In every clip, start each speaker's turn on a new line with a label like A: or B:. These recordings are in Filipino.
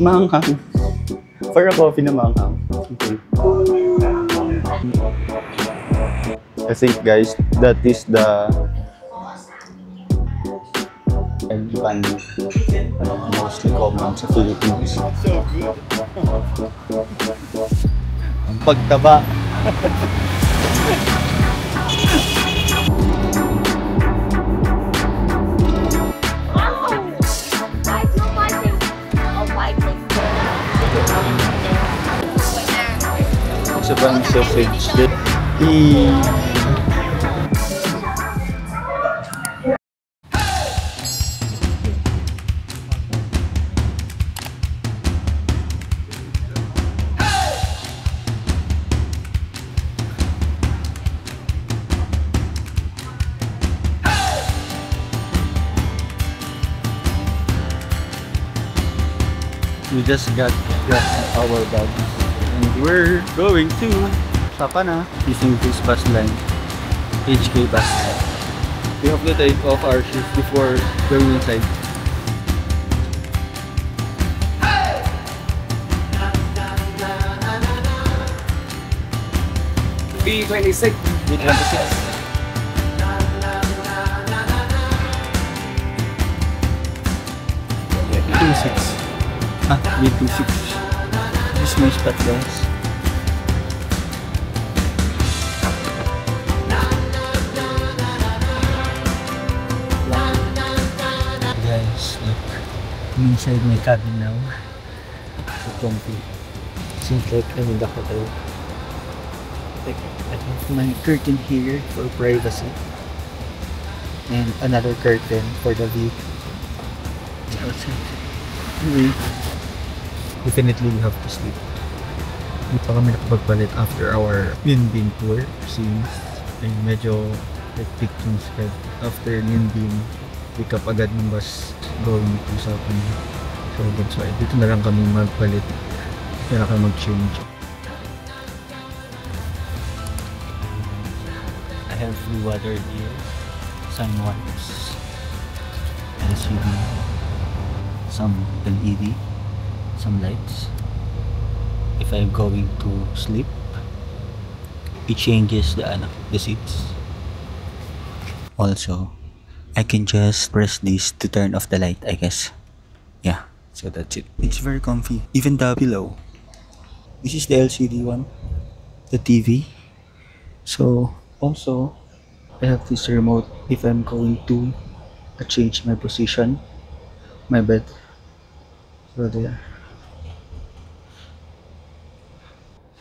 A: Maanghang. For a coffee na maanghang. Okay. I think guys, that is the mostly common sa Philippines. So good. Ang pagtaba. Sa bang sausage that we just got our bags and we're going to Sapa na using this bus line, HK bus line. We have to take off our shoes before going inside.
B: B26.
A: B26. B26. This is my spot, guys. Guys, look. I'm inside my cabin now. So comfy. Seems like I'm in the hotel. Like, I have my curtain here for privacy. And another curtain for the view. Outside. Anyway, definitely we have to sleep. Hindi pa kami nakapagpalit after our Linbin tour since ay medyo hectic yung schedule. After Linbin, pick up agad ng bus going to Sapin. So that's why dito na lang kami magpalit. Kaya na kami mag-change. I have blue water here, sun wipes, LCD, some LED, some lights. If I'm going to sleep, it changes the seats. Also, I can just press this to turn off the light, I guess. Yeah, so that's it. It's very comfy. Even the pillow. This is the LCD one, the TV. So also, I have this remote if I'm going to change my position, my bed. So there.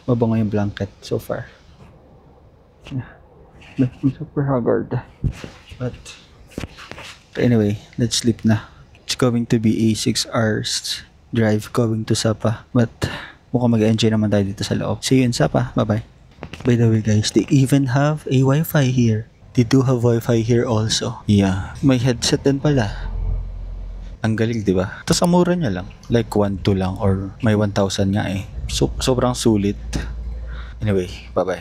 A: Mabango yung blanket so far. Yeah. I'm super haggard. But anyway, let's sleep na. It's going to be a 6 hours drive going to Sapa. But mukhang mag-enjoy naman tayo dito sa loob. See you in Sapa. Bye-bye. By the way guys, they even have a Wi-Fi here. They do have Wi-Fi here also. Yeah. May headset din pala. Ang galing, di ba? Tapos ang mura niya lang. Like 1,2 lang or may 1,000 nga eh. So, sobrang sulit. Anyway, bye-bye.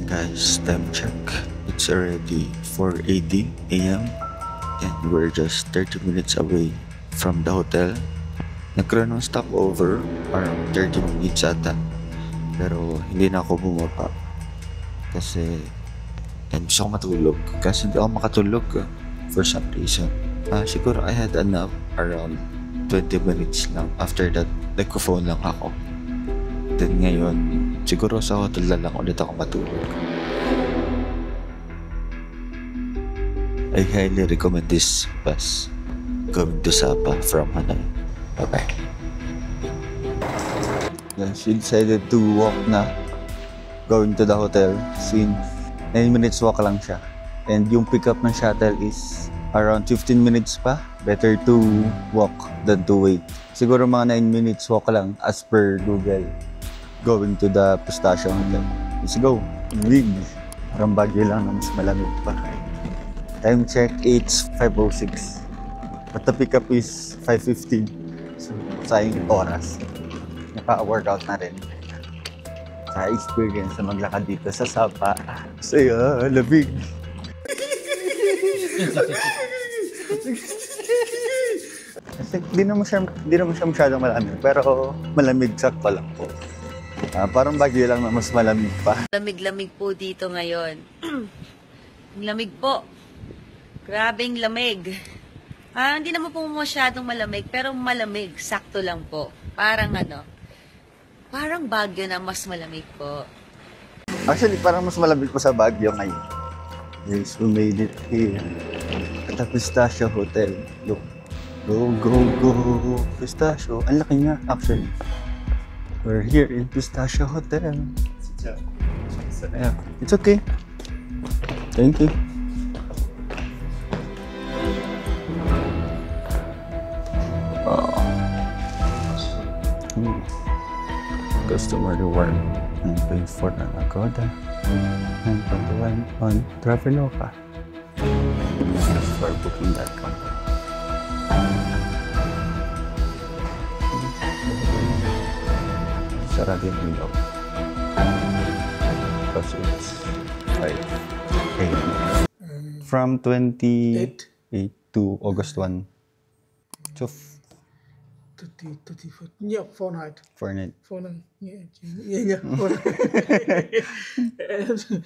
A: Guys, time check. It's already 4:80 AM and we're just 30 minutes away from the hotel. Nagkaroon ng stopover around 30 minutes ata. Pero hindi na ako bumaba. Kasi gusto ko matulog. Kasi hindi ako makatulog for some reason. Siguro I had a nap around 20 minutes lang. After that, nagko-phone lang ako. Then ngayon, siguro sa hotel na lang ulit ako matulog. I highly recommend this bus going to Sapa from Hanoi. Bye-bye. Yeah, she decided to walk na going to the hotel since 9 minutes walk lang siya. And yung pickup ng shuttle is around 15 minutes pa. Better to walk than to wait. Siguro mga 9 minutes walk lang as per Google going to the Pistachio Hotel. Let's go. Big. Parang Baguio lang na mas malamig pa. Time check, it's 5:06. But the pickup is 5:15. So, sayang oras. Naka-workout na rin. Sa experience na maglakad dito sa Sapa. Saya, labig.
B: I think di naman siya masyadong malamig, pero malamig sakto lang po. Parang Baguio lang na mas malamig pa.
C: Lamig-lamig po dito ngayon. Ang lamig po. Grabing lamig. Hindi naman po masyadong malamig, pero malamig. Sakto lang po. Parang parang Baguio na mas malamig po.
B: Actually, parang mas malamig pa sa Baguio ngayon. Yes, we made it here at the Pistachio Hotel. Look. Go, go, go, Pistachio. Ang laki nga, actually. We're here in Pistachio Hotel. Yeah, it's okay. Thank you. Customer reward. 9.4 on Agoda. 9.1 on Traveloka. For booking.com. Sarado yung window. Because it's 5 a.m. From 28 to August 1. So,
D: 34. Yeah, 4 night.
B: 4 night.
D: 4 night. Yeah. 4 night.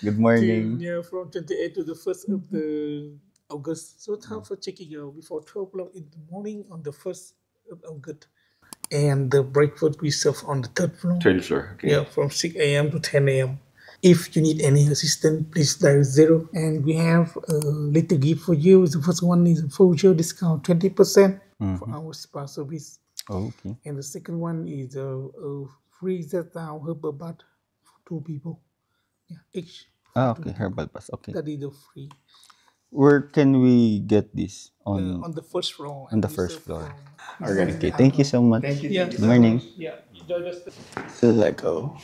B: Good morning.
D: Yeah, from 28 to the 1st of the August. So time for checking out before 12 o'clock in the morning on the 1st of August. And the breakfast we serve on the 3rd floor.
B: 3rd floor, okay.
D: Yeah, from 6 a.m. to 10 a.m. If you need any assistance, please dial 0. And we have a little gift for you. The first one is a voucher discount 20% for our spa service.
B: Oh, okay.
D: And the second one is a free Zetown herbal bath for 2 people. Yeah, each.
B: Okay, herbal bath. Okay.
D: That is the free.
B: Where can we get this?
D: On the first floor.
B: On the first floor. Alright, okay. Thank you so much.
D: Thank you. Yeah.
B: Good morning.
D: Yeah. Join us.
B: Lego.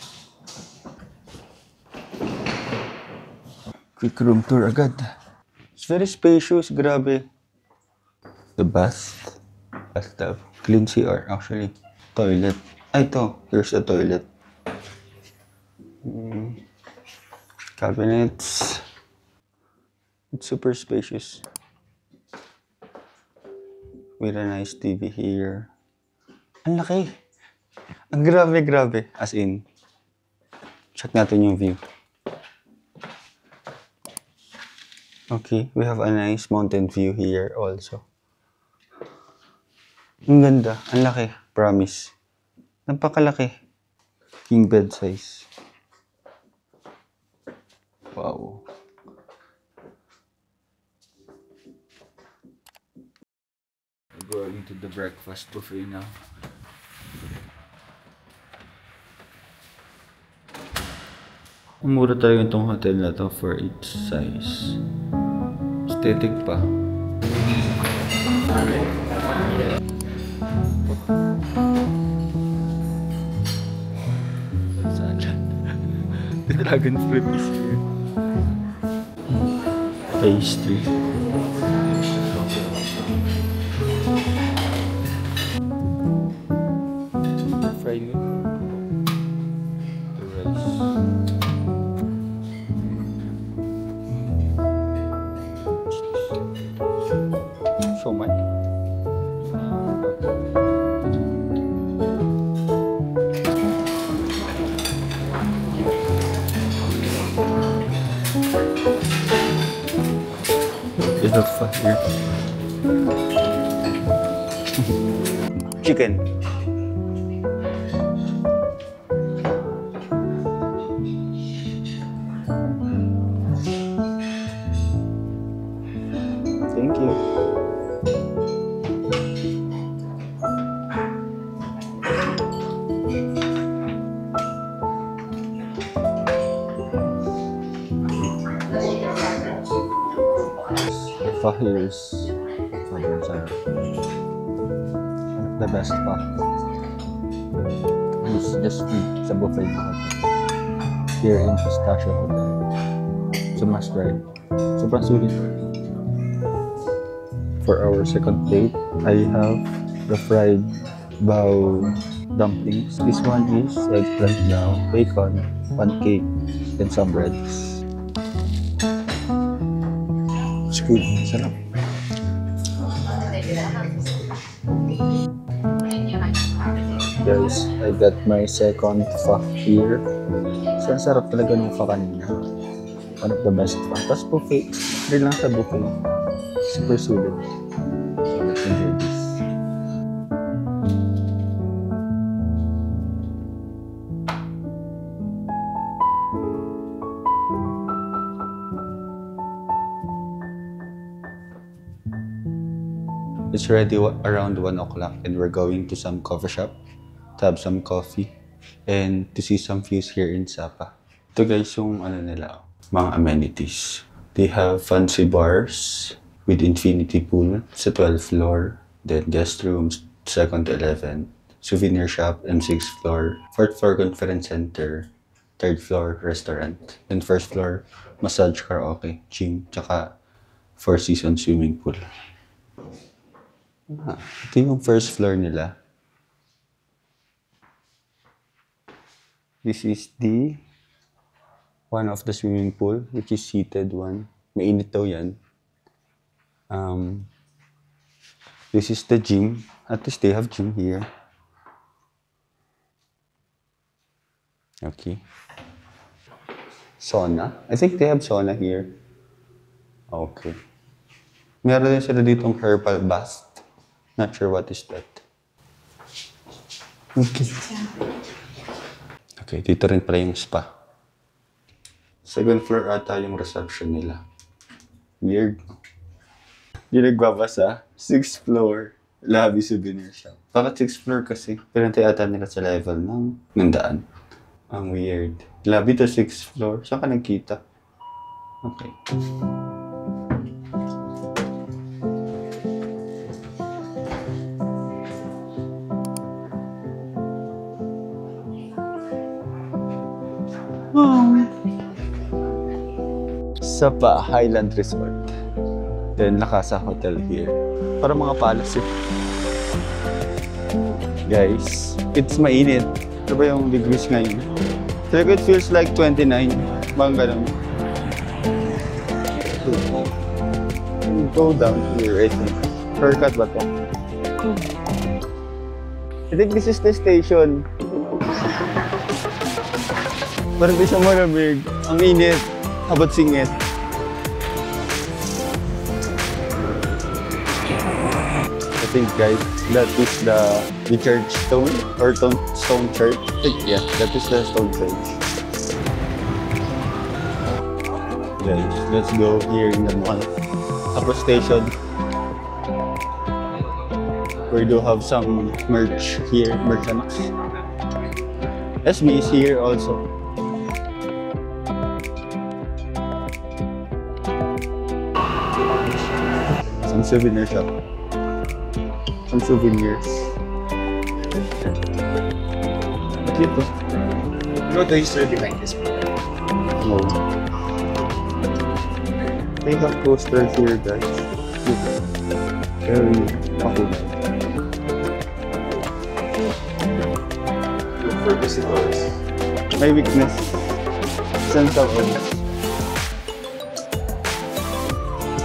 B: Quick room tour agad. It's very spacious, grabe. The bathtub. Clean CR, actually. Toilet. Ito. Here's the toilet. Cabinets. It's super spacious. With a nice TV here. Ang laki. Ang grabe. As in, check natin yung view. Okay, we have a nice mountain view here also. Ang ganda. Ang laki. Promise. Napakalaki. King bed size. Wow. We're going to the breakfast buffet now. Mura talaga itong hotel na to for each size. Aesthetic pa. The dragon fruit is here. Pastry. Fried meat. The rice. So much. It's not fire. Chicken. Thank you. Fajitas. Sobrang sarap. The best pa. It's just free sa buffet na here in Pistachio Hotel. So must try. Sobrang sulit. For our second plate, I have the fried bao dumplings. This one is eggplant now, bacon, pancake, and some breads. It's good. Sarap. Guys, I got my second pho here. So, ang sarap talaga ng pho kanina. One of the best pho. Tapos buffet. Hindi lang sa buffet. Super sulit. Let's enjoy this. It's already around 1 o'clock and we're going to some coffee shop to have some coffee and to see some views here in Sapa. Ito guys yung nila, mga amenities. They have fancy bars with infinity pool sa 12th floor, then guest rooms 2nd to 11th, souvenir shop M6th floor, 4th floor conference center, 3rd floor restaurant, then 1st floor massage karaoke, gym, tsaka 4-season swimming pool. Ito yung first floor nila. This is the one of the swimming pool, which is seated one. Mainit daw yan. This is the gym. At least they have gym here. Okay. Sauna. I think they have sauna here. Okay. Meron din sila ditong herbal bath. Not sure what is that. Okay. Okay, dito rin pala yung spa. Second floor ata yung reception nila. Weird. Yung nagbabasa, 6th floor, lobby souvenir shop. Bakit 6th floor kasi? Pinantay ata nila sa level ng daan. Ang weird. Lobby to 6th floor. Saan ka nagkita? Okay. Sapa Highland Resort. Then Lakasa Hotel here. Para mga palace eh. Guys, it's mainit. Ano ba yung degrees ngayon? So it feels like 29. Mga ganun. Go down here, I think. Shortcut ba to? I think this is the station. Parang di siya malamig. Ang init. Habot singit. I think guys, that is the church stone or stone church. I think yeah, that is the stone church. Guys, let's go here in the mall. Tapos station. We do have some merch here, merchandise. SB is here also. Some souvenir shop. Some souvenirs. Cute to.
E: You know the history behind this?
B: No. They have posters here, guys. Very cool.
E: For visitors.
B: My weakness. Sense of awareness.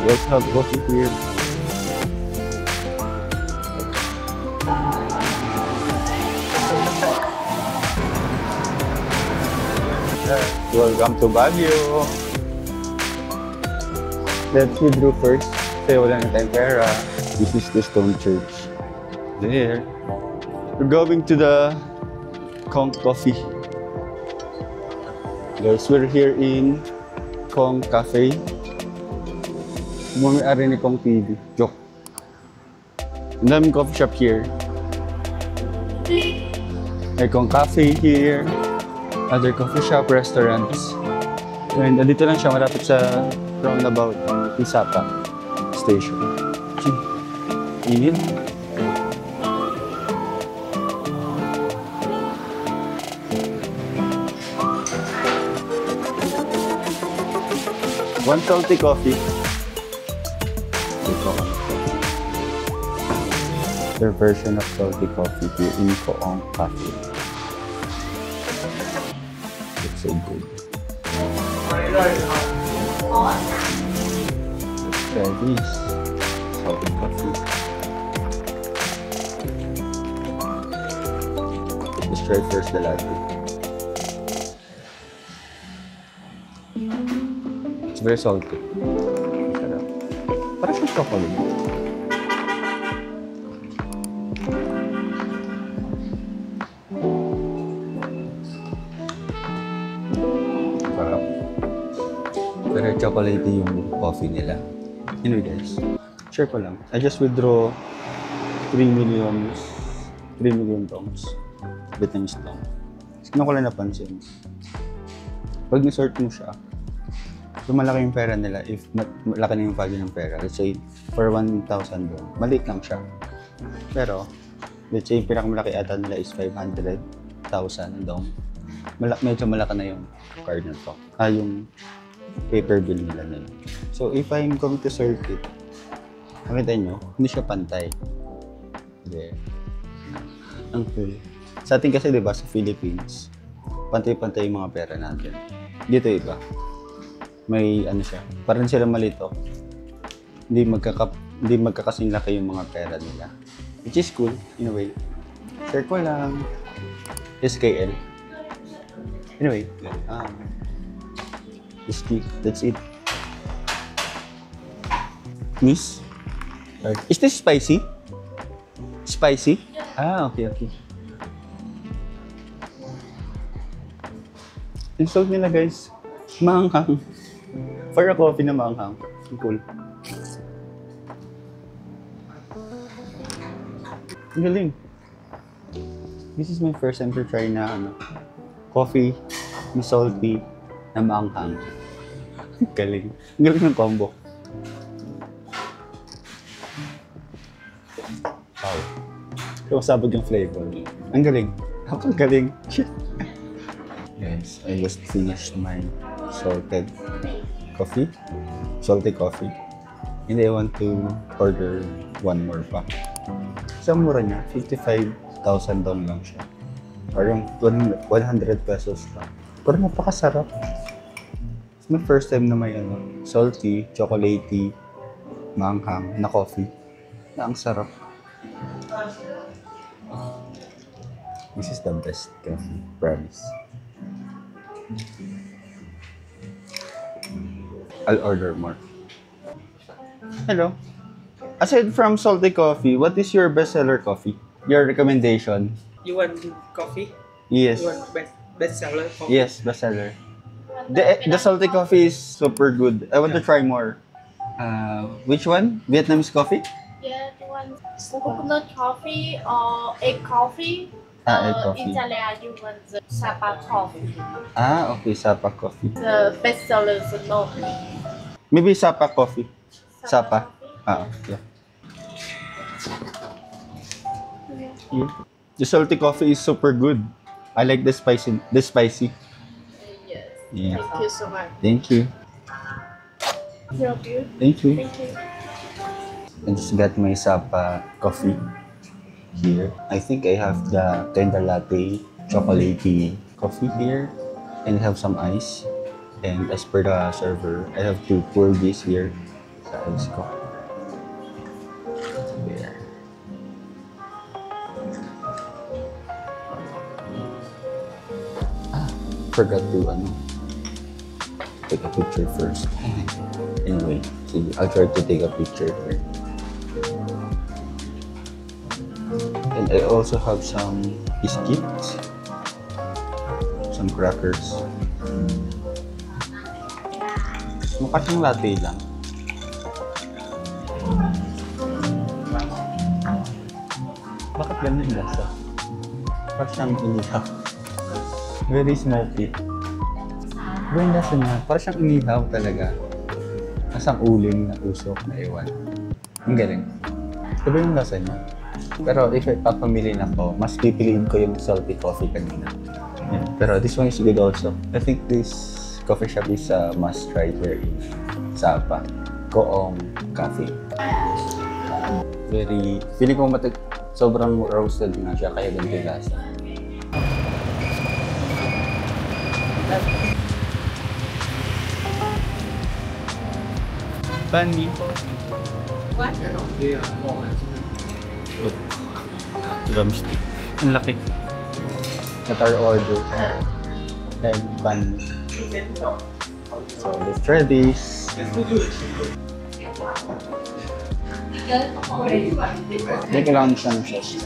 B: We also have coffee here. Welcome to Baguio. Let's withdraw first. Kasi wala na tayong pera. This is the stone church. There. We're going to the Kong Coffee. Guys, we're here in Kong Cafe. Bumami-ari ni Kong TV. Joke. Ang daming coffee shop here. May Kong Cafe here. Other coffee shop, restaurants. And dito lang siya malapit sa roundabout ng Sapa Station. Init. One salty coffee. Their version of salty coffee here in Koong Cafe. It's so good. Let's try this salty coffee. try first the latte. It's very salty. Sarap. Parang siyang chocolate. Sarap. Pero chocolate yung coffee nila. Anyway guys, share ko lang. I just withdraw 3 million dongs. Vietnamese dong. Sino ko lang napansin. Pag nisort mo siya, kung malaki yung pera nila, if malaki na yung value ng pera, let's say, for 1,000 dong, maliit lang siya. Pero, let's say, yung pinakamalaki ata nila is 500,000 dong. Medyo malaki na yung card na to. Yung paper bill nila na yun. So, if I'm going to sort it, makita nyo, hindi siya pantay. Hindi. Ang cool. Sa atin kasi, di ba, sa Philippines, pantay-pantay yung mga pera natin. Dito iba. May ano siya, parang sila malito. Hindi magkakasing laki yung mga pera nila. Which is cool, in a way. Share ko lang. SKL. Anyway, that's it. Miss? Is this spicy? Spicy? Ah, okay. Yung salt nila guys, maanghang. For a coffee na maanghang. Cool. Ang galing. This is my first time to try na coffee, may salty, na maanghang. Galing. Ang galing ng combo. Wow. Kumasabog yung flavor. Ang galing. Ang galing. Shit. Guys, I just finished my salty coffee. And I want to order one more pa. Sa mura niya, 55,000 dong lang siya. Parang 100 pesos lang. Pero napakasarap. It's my first time na may salty, chocolatey, manghang na coffee. Na ang sarap. This is the best coffee, promise. I'll order more. Hello. Aside from salty coffee, what is your bestseller coffee? Your recommendation?
F: You want coffee?
B: Yes.
F: You want bestseller coffee?
B: Yes, bestseller. The salty coffee is super good. I want to try more. Which one? Vietnamese coffee?
G: Yeah, you want coconut coffee or egg coffee?
B: Egg coffee.
G: Italia, you want the Sapa coffee.
B: Okay, Sapa coffee.
G: The bestseller is no.
B: Maybe Sapa coffee. Sapa. Yeah. The salty coffee is super good. I like the spicy.
G: Yes.
B: Yeah.
G: Thank you so much.
B: Thank you.
G: Help you.
B: Thank you.
G: Thank you.
B: I just got my Sapa coffee here. I think I have the tender latte, chocolatey coffee here, and have some ice. And as per the server, I have to pour this here sa ice ko. There. Forgot to take a picture first. Anyway, see, I'll try to take a picture here. And I also have some biscuits, some crackers. Mukha siyang latte lang. Bakit ganun yung lasa? Parang siyang inihaw. Very smoky. Iba yung lasa niya. Parang siyang inihaw talaga. Masang uling na usok na iwan. Ang galing. Iba yung lasa niya. Pero if papamili na ko, mas pipiliin ko yung salty coffee kanina. Yeah. Pero this one is good also. I think this coffee shop is a must try here in Sapa. Coong Cafe. Very, feeling ko sobrang roasted na siya kaya ganito yung lasa. Banh mi.
G: What?
B: Drumstick. Ang laki. at our order. And bun. So let's try this. Hindi kailangan siya ng sauce.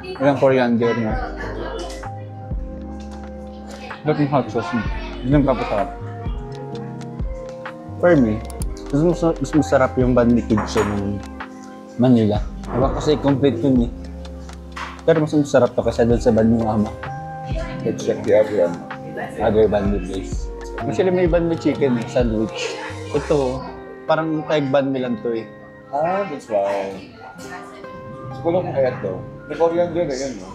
B: Ilang coriander niya. Look yung hot sauce niya. Hindi lang kapasarap. For me, mas masarap yung bun ni Kitchen ng Manila. Diba kasi complete yun eh. Pero mas masarap to kasi doon sa bun ng Mama. Let's check the other bun ni place. Actually may bun ni chicken eh, sandwich. Ito, parang tag bun lang to eh.
E: Ah, that's why. Siguro kung kaya to. May coriander na yun, no?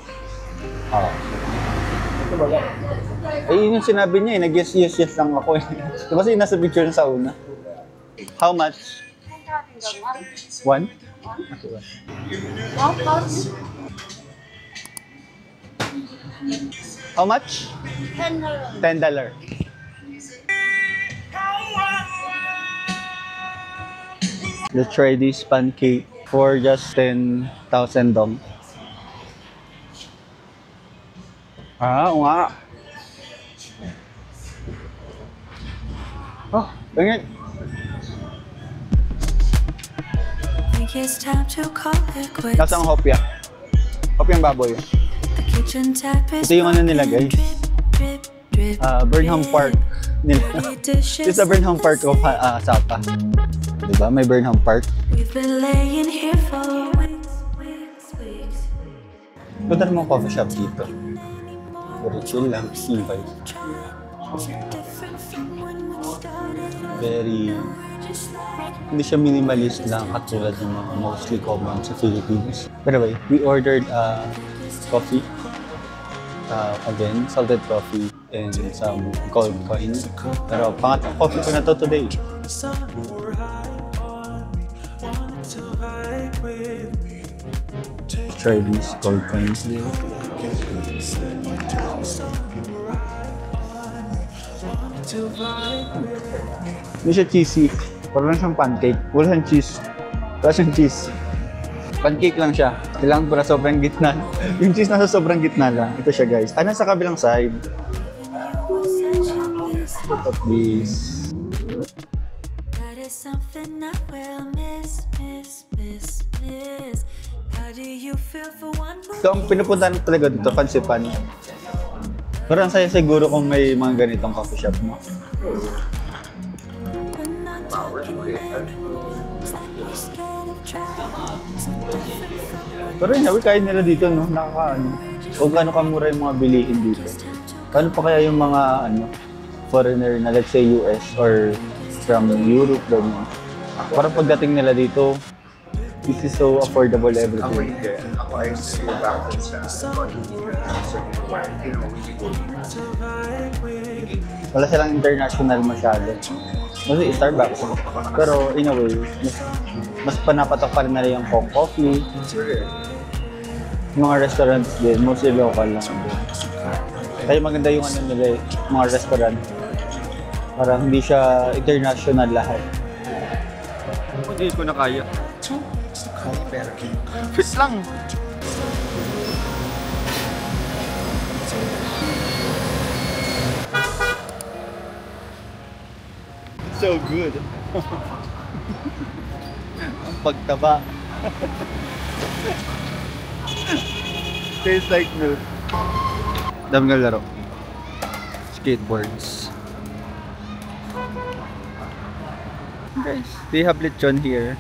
B: Ah.
E: Ito ba lang?
B: Eh, yun yung sinabi niya eh. Nag-yes lang ako eh. Diba kasi nasa picture na sa una? How much? One? Okay, one. How much? $10. Let's try this pancake for just 10,000 dong. Ah, oo nga. Oh, bangin. Nasaan hopya? Hopyang baboy. Ito yung ano nila guys. Burnham Park nila. It's a Burnham Park of Sapa. Diba? May Burnham Park. Punta naman coffee shop dito. Very chill lang. Chill vibe. Very... Hindi siya minimalist lang katulad ng mga mostly common sa Philippines. But anyway, we ordered coffee. Again, salted coffee and some gold coins. Pero pangatang coffee ko na to today. Try these gold coins. Hindi siya cheesy. Parang siyang pancake. Wala siyang cheese. Wala siyang cheese. Pancake lang siya. Kailangan pala sobrang gitna. Yung cheese nasa sobrang gitna lang. Ito siya guys. Ah, nasa kabilang side. Look at this. So, ang pinupuntahan talaga dito, Pansipan. Pero ang saya siguro kung may mga ganitong coffee shop mo. Pero yun, kaya nila dito, no? Nakakaano. Kung gaano kamura yung mga bilihin dito. Paano pa kaya yung mga foreigner na let's say US or from Europe daw mo. Parang pagdating nila dito, this is so affordable everything. Wala silang international masyado. Kasi Starbucks. Pero in a way, mas panapatok pa rin nila yung coffee. Yung mga restaurants din, mostly local lang din. Kaya maganda yung ano nila, mga restaurant. Parang hindi siya international lahat. Hindi ko na kaya. Fit lang. So good. Ang pagtaba. Tastes like milk. Dami nga laro. Skateboards. Guys, they have lechon here.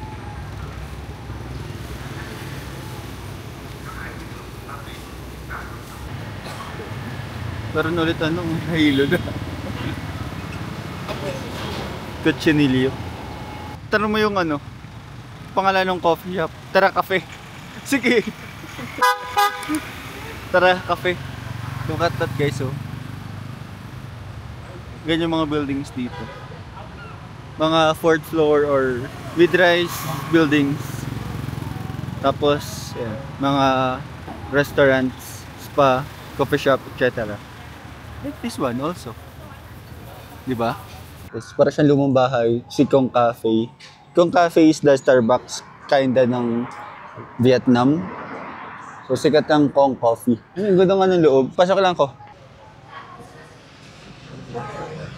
B: Meron ulit hilo na. Cochinillo. Tanong mo yung pangalan ng coffee shop. Tara Cafe. Sige. Tara Cafe. Look at that guys, oh. Ganyan mga buildings dito. Mga 4th floor or mid-rise buildings. Tapos, yeah, mga restaurants, spa, coffee shop, etc. Like this one also. Diba? Tapos para siyang lumang bahay, si Kong Cafe. Kong Cafe is the Starbucks kinda ng Vietnam. So sikat ang Kong Coffee. Ang ganda nga ng loob. Pasok lang ko.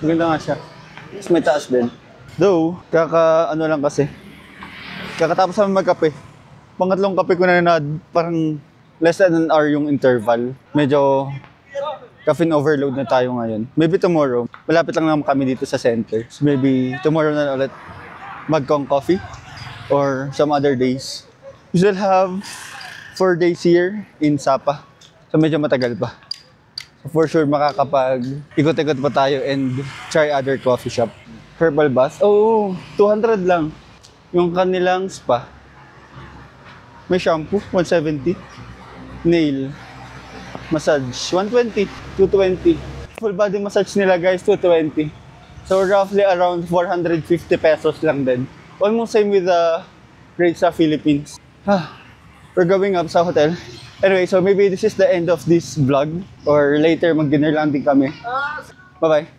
B: Maganda nga siya. Tapos may taas din. Though, ano lang kasi. Kakatapos namin magkape. Pangatlong kape ko na parang less than an hour yung interval. Medyo caffeine overload na tayo ngayon. Maybe tomorrow, malapit lang naman kami dito sa center. So maybe tomorrow na ulit mag-Kong Coffee or some other days. We still have 4 days here in Sapa. So medyo matagal pa. So for sure ikot-ikot pa tayo and try other coffee shop. Herbal bath. Oh, 200 lang. Yung kanilang spa. May shampoo, 170. Nail massage, 120, 220. Full body massage nila guys, 220. So roughly around 450 pesos lang din. Almost same with the rates sa Philippines. We're going up sa hotel. Anyway, so maybe this is the end of this vlog. Or later, mag-dinner lang din kami. Bye-bye.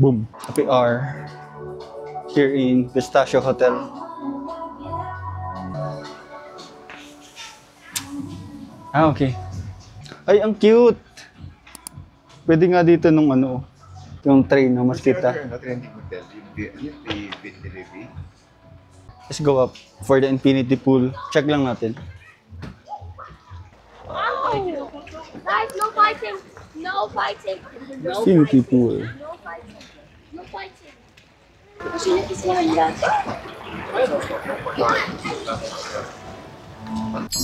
B: Boom. We are here in Pistachio Hotel. Okay. Ay, ang cute! Pwede nga dito nung yung train na mas kita. Let's go up for the infinity pool. Check lang natin.
G: Guys, no fighting. No fighting.
B: Infinity pool.
G: No fighting. No fighting.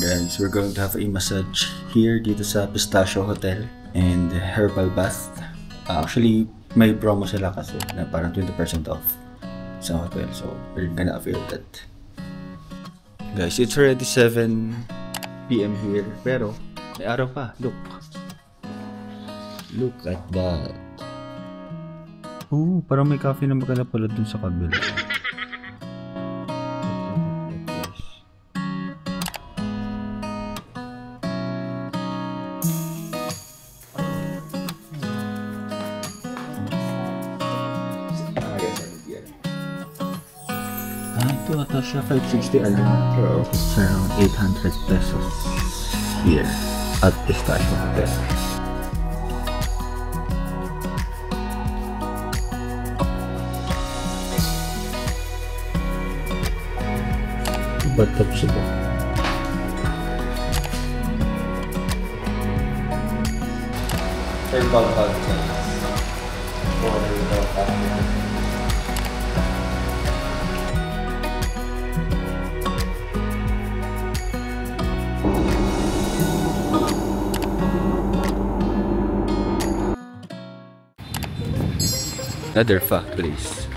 B: Guys, we're going to have a massage here dito sa Pistachio Hotel and herbal bath. Actually, may promo sila kasi na parang 20% off sa hotel. So, we're gonna avail that. Guys, it's already 7 PM here. Pero, may araw pa. Look. Look at that. Oh, parang may coffee na maganda pala dun sa kabila. Ito ata siya 560 alam. It's around 800 pesos here at Pistachio Hotel. Bathtub siya. Herbal bath. Another fact place.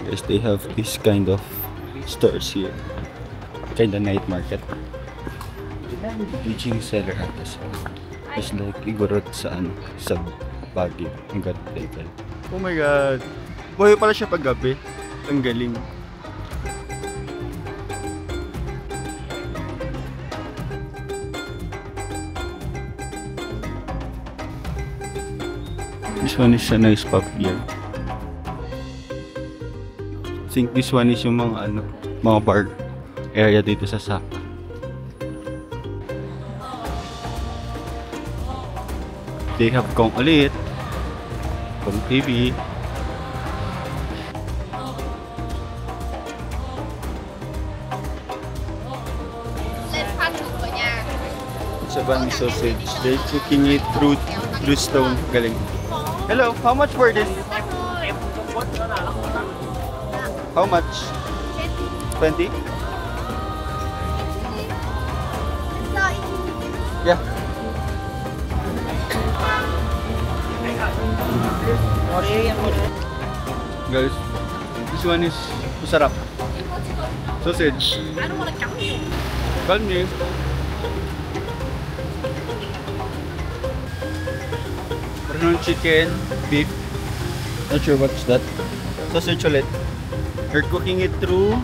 B: Yes, they have this kind of stores here. Kinda night market. Teaching seller hatas. It's like igorot sa sa Baguio. Ang ganda. Oh my god. Buhay pala siya pag gabi. Ang galing. This one is a nice pub here. I think this one is yung mga bar area dito sa Sapa. They have Kong ulit, Kong TV. It's a bunny sausage. They're cooking it through stone. Galing. Hello, how much for this? How much? 20? Yeah. Guys, this one is masarap. Sausage.
G: I don't want to count you.
B: Calm you. Chicken, beef, not sure what's that. Sausage ulit. We're cooking it through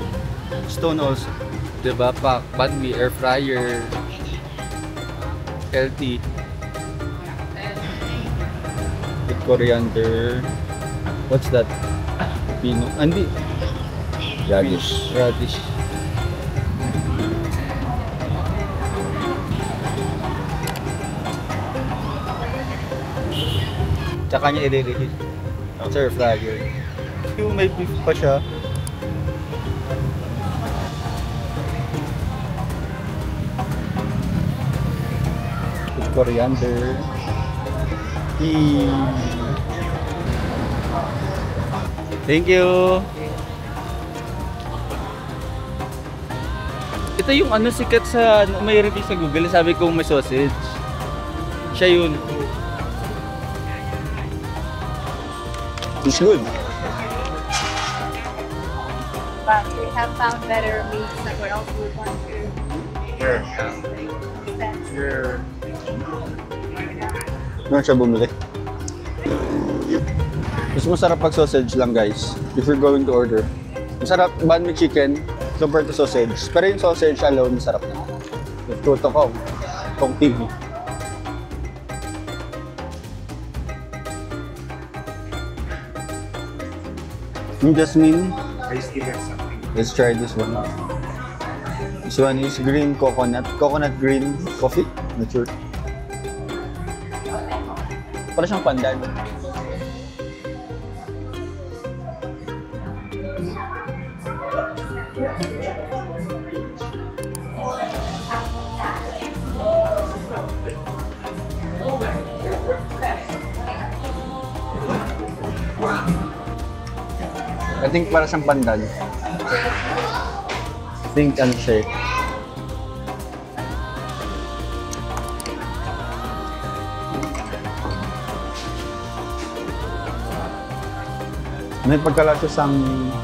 B: stone also. Diba? Banh mi, air fryer, healthy. With coriander, What's that? Pino? Hindi.
E: Radish.
B: Radish. Tsaka niya i-reheat. Sir fryer. Yung may beef pa siya. With coriander. Thank you. Ito yung ano sikat sa may review sa Google, sabi ko may sausage. Siya yun. It's good.
G: But we have found better meat somewhere else we want to.
B: Ano siya bumili? Mas masarap pag sausage lang guys. If you're going to order. Masarap banh mi chicken compared to sausage. Pero yung sausage alone masarap na. Tuto ko. Kong TV. Yung Jasmine. Let's try this one. This one is green coconut. Coconut green coffee. Not sure. Para siyang pandan. I think para siyang pandan. I think ano siya. May pagkalasa sang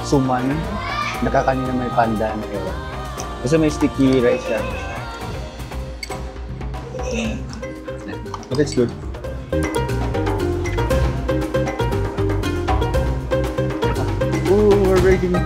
B: suman, nakakanina may pandan. Kasi may sticky rice siya. But it's good. Ooh, we're ready to